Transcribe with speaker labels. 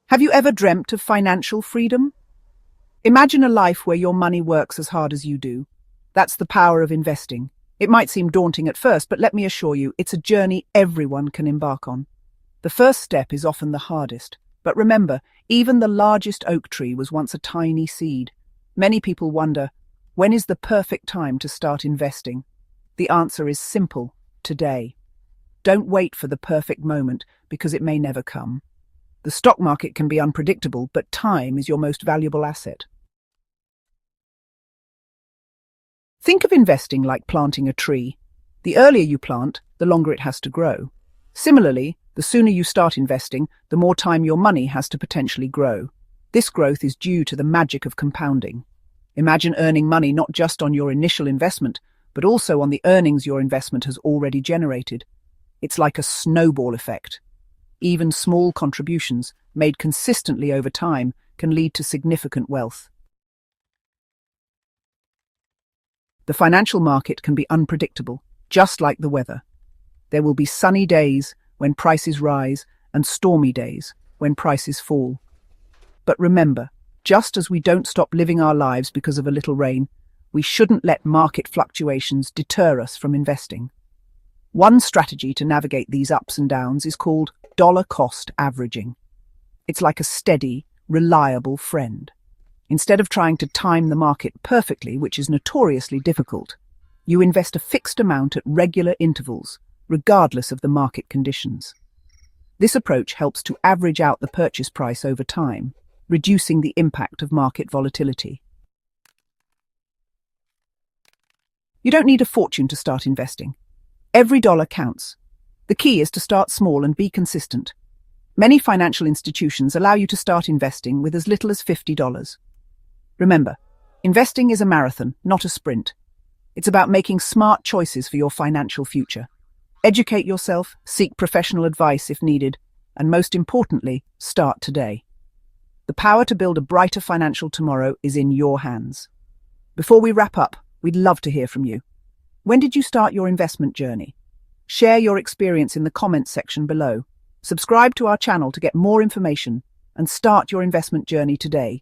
Speaker 1: Have you ever dreamt of financial freedom? Imagine a life where your money works as hard as you do. That's the power of investing. It might seem daunting at first, but let me assure you, it's a journey everyone can embark on. The first step is often the hardest. But remember, even the largest oak tree was once a tiny seed. Many people wonder, when is the perfect time to start investing? The answer is simple: today. Don't wait for the perfect moment, because it may never come. The stock market can be unpredictable, but time is your most valuable asset. Think of investing like planting a tree. The earlier you plant, the longer it has to grow. Similarly, the sooner you start investing, the more time your money has to potentially grow. This growth is due to the magic of compounding. Imagine earning money not just on your initial investment, but also on the earnings your investment has already generated. It's like a snowball effect. Even small contributions, made consistently over time, can lead to significant wealth. The financial market can be unpredictable, just like the weather. There will be sunny days when prices rise and stormy days when prices fall. But remember, just as we don't stop living our lives because of a little rain, we shouldn't let market fluctuations deter us from investing. One strategy to navigate these ups and downs is called dollar cost averaging. It's like a steady, reliable friend. Instead of trying to time the market perfectly, which is notoriously difficult, you invest a fixed amount at regular intervals, regardless of the market conditions. This approach helps to average out the purchase price over time, reducing the impact of market volatility. You don't need a fortune to start investing. Every dollar counts. The key is to start small and be consistent. Many financial institutions allow you to start investing with as little as $50. Remember, investing is a marathon, not a sprint. It's about making smart choices for your financial future. Educate yourself, seek professional advice if needed, and most importantly, start today. The power to build a brighter financial tomorrow is in your hands. Before we wrap up, we'd love to hear from you. When did you start your investment journey? Share your experience in the comments section below. Subscribe to our channel to get more information and start your investment journey today.